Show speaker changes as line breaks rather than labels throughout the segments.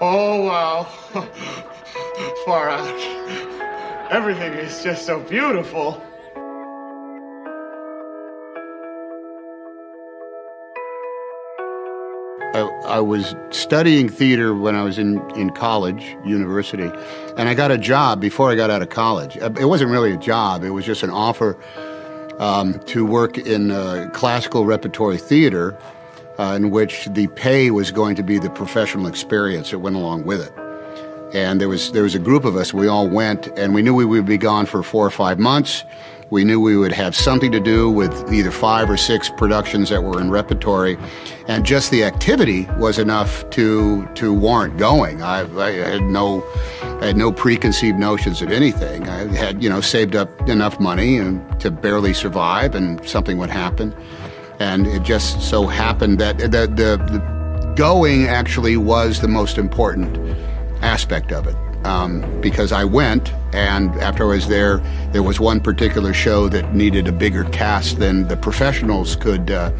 Oh, wow. Far out. Everything is just so beautiful.
I was studying theater when I was in college, university, and I got a job before I got out of college. It wasn't really a job, it was just an offer to work in classical repertory theater, in which the pay was going to be the professional experience that went along with it. And there was a group of us, we all went, and we knew we would be gone for 4 or 5 months. We knew we would have something to do with either 5 or 6 productions that were in repertory, and just the activity was enough to warrant going. I had no preconceived notions of anything. I had, saved up enough money to barely survive, and something would happen. And it just so happened that the going actually was the most important aspect of it. Because I went, and after I was there was one particular show that needed a bigger cast than the professionals the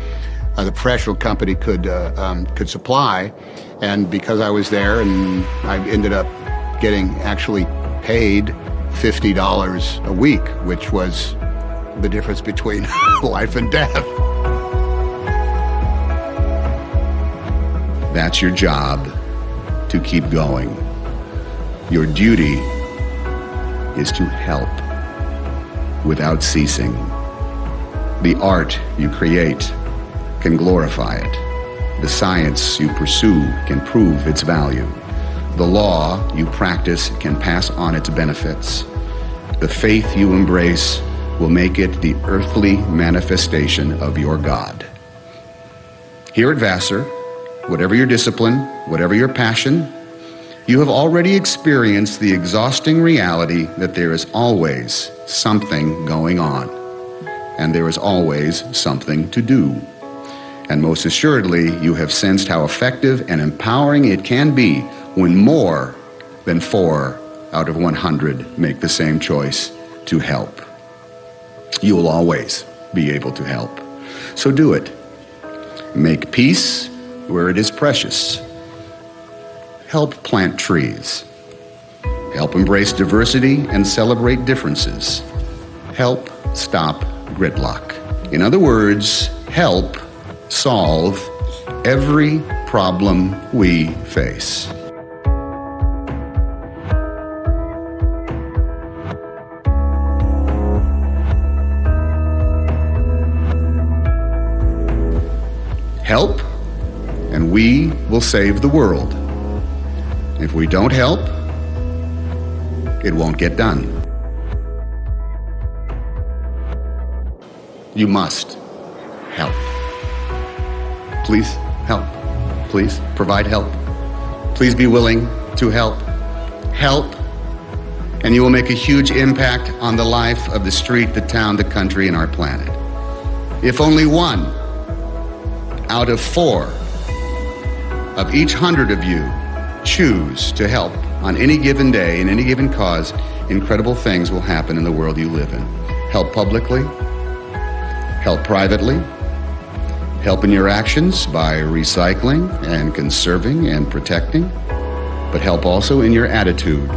professional company could supply, and because I was there, and I ended up getting actually paid $50 a week, which was the difference between life and death.
That's your job, to keep going. Your duty is to help without ceasing. The art you create can glorify it. The science you pursue can prove its value. The law you practice can pass on its benefits. The faith you embrace will make it the earthly manifestation of your God. Here at Vassar, whatever your discipline, whatever your passion, you have already experienced the exhausting reality that there is always something going on, and there is always something to do. And most assuredly, you have sensed how effective and empowering it can be when more than 4 out of 100 make the same choice to help. You will always be able to help. So do it. Make peace where it is precious. Help plant trees. Help embrace diversity and celebrate differences. Help stop gridlock. In other words, help solve every problem we face. Help, and we will save the world. If we don't help, it won't get done. You must help. Please help. Please provide help. Please be willing to help. Help, and you will make a huge impact on the life of the street, the town, the country, and our planet. If only 1 out of 4 of each 100 of you choose to help on any given day, in any given cause, incredible things will happen in the world you live in. Help publicly, help privately, help in your actions by recycling and conserving and protecting, but help also in your attitude.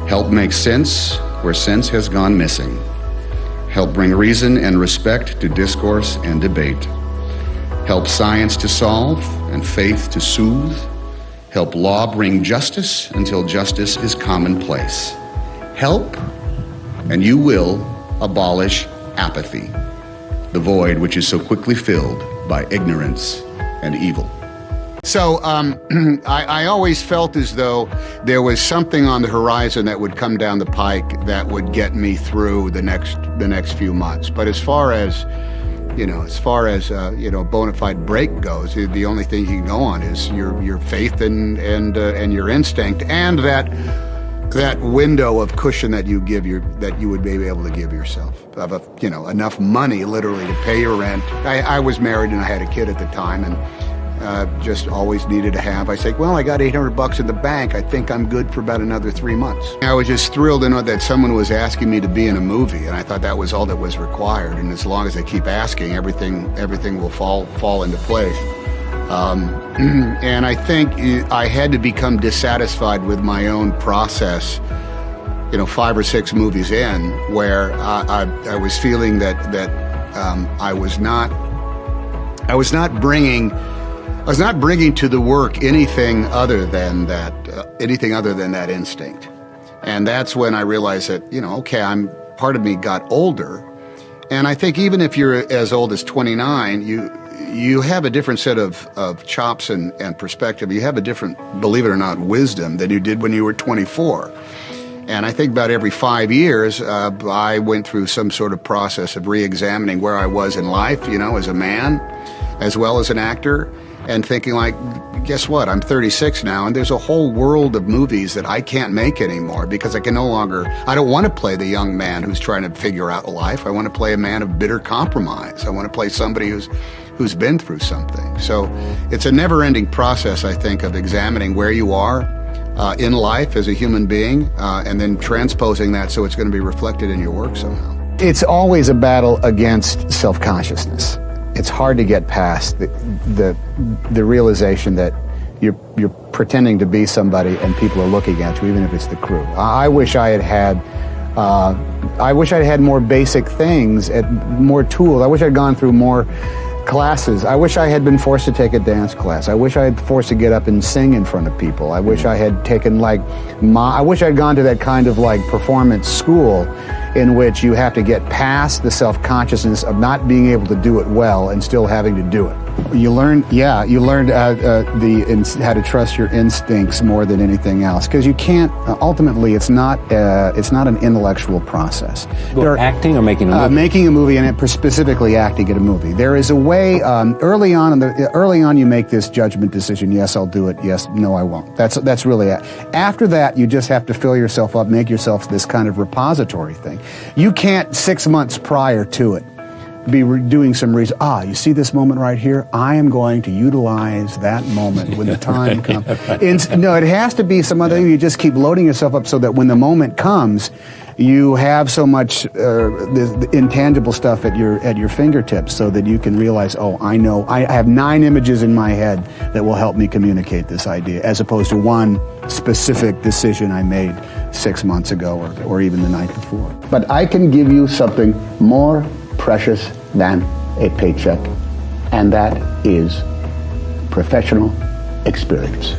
Help make sense where sense has gone missing. Help bring reason and respect to discourse and debate. Help science to solve and faith to soothe. Help law bring justice until justice is commonplace. Help, and you will abolish apathy, the void which is so quickly filled by ignorance and evil.
So I always felt as though there was something on the horizon that would come down the pike that would get me through the next few months. But as far as bona fide break goes, the only thing you can go on is your faith and your instinct, and that window of cushion that you would be able to give yourself of enough money literally to pay your rent. I was married and I had a kid at the time, and just always needed to have. I said, well, I got $800 in the bank. I think I'm good for about another 3 months. I was just thrilled to know that someone was asking me to be in a movie, and I thought that was all that was required. And as long as I keep asking, everything will fall into place. And I think I had to become dissatisfied with my own process, 5 or 6 movies in, where I was feeling that I was not bringing to the work anything other than that instinct. And that's when I realized that, part of me got older. And I think even if you're as old as 29, you have a different set of chops and perspective. You have a different, believe it or not, wisdom than you did when you were 24. And I think about every 5 years, I went through some sort of process of re-examining where I was in life, as a man, as well as an actor, and thinking like, guess what? I'm 36 now, and there's a whole world of movies that I can't make anymore because I don't want to play the young man who's trying to figure out life. I want to play a man of bitter compromise. I want to play somebody who's been through something. So it's a never-ending process, I think, of examining where you are in life as a human being, and then transposing that so it's going to be reflected in your work somehow.
It's always a battle against self-consciousness. It's hard to get past the realization that you're pretending to be somebody and people are looking at you, even if it's the crew. I wish I had more basic things, more tools. I wish I'd gone through more classes. I wish I had been forced to take a dance class. I wish I had forced to get up and sing in front of people. I wish I had taken I wish I'd gone to that kind of performance school in which you have to get past the self-consciousness of not being able to do it well and still having to do it. You learned how to trust your instincts more than anything else, because you can't. Ultimately, it's not an intellectual process.
Acting or making a movie?
Making a movie, and specifically acting in a movie. There is a way. Early on, you make this judgment decision. Yes, I'll do it. Yes, no, I won't. That's really it. After that, you just have to fill yourself up, make yourself this kind of repository thing. You can't 6 months prior to it be doing some research. You see this moment right here? I am going to utilize that moment when the time comes. No, it has to be some other thing. You just keep loading yourself up so that when the moment comes, you have so much the intangible stuff at your fingertips, so that you can realize, I know, I have 9 images in my head that will help me communicate this idea, as opposed to one specific decision I made 6 months ago or even the night before.
But I can give you something more precious than a paycheck, and that is professional experience.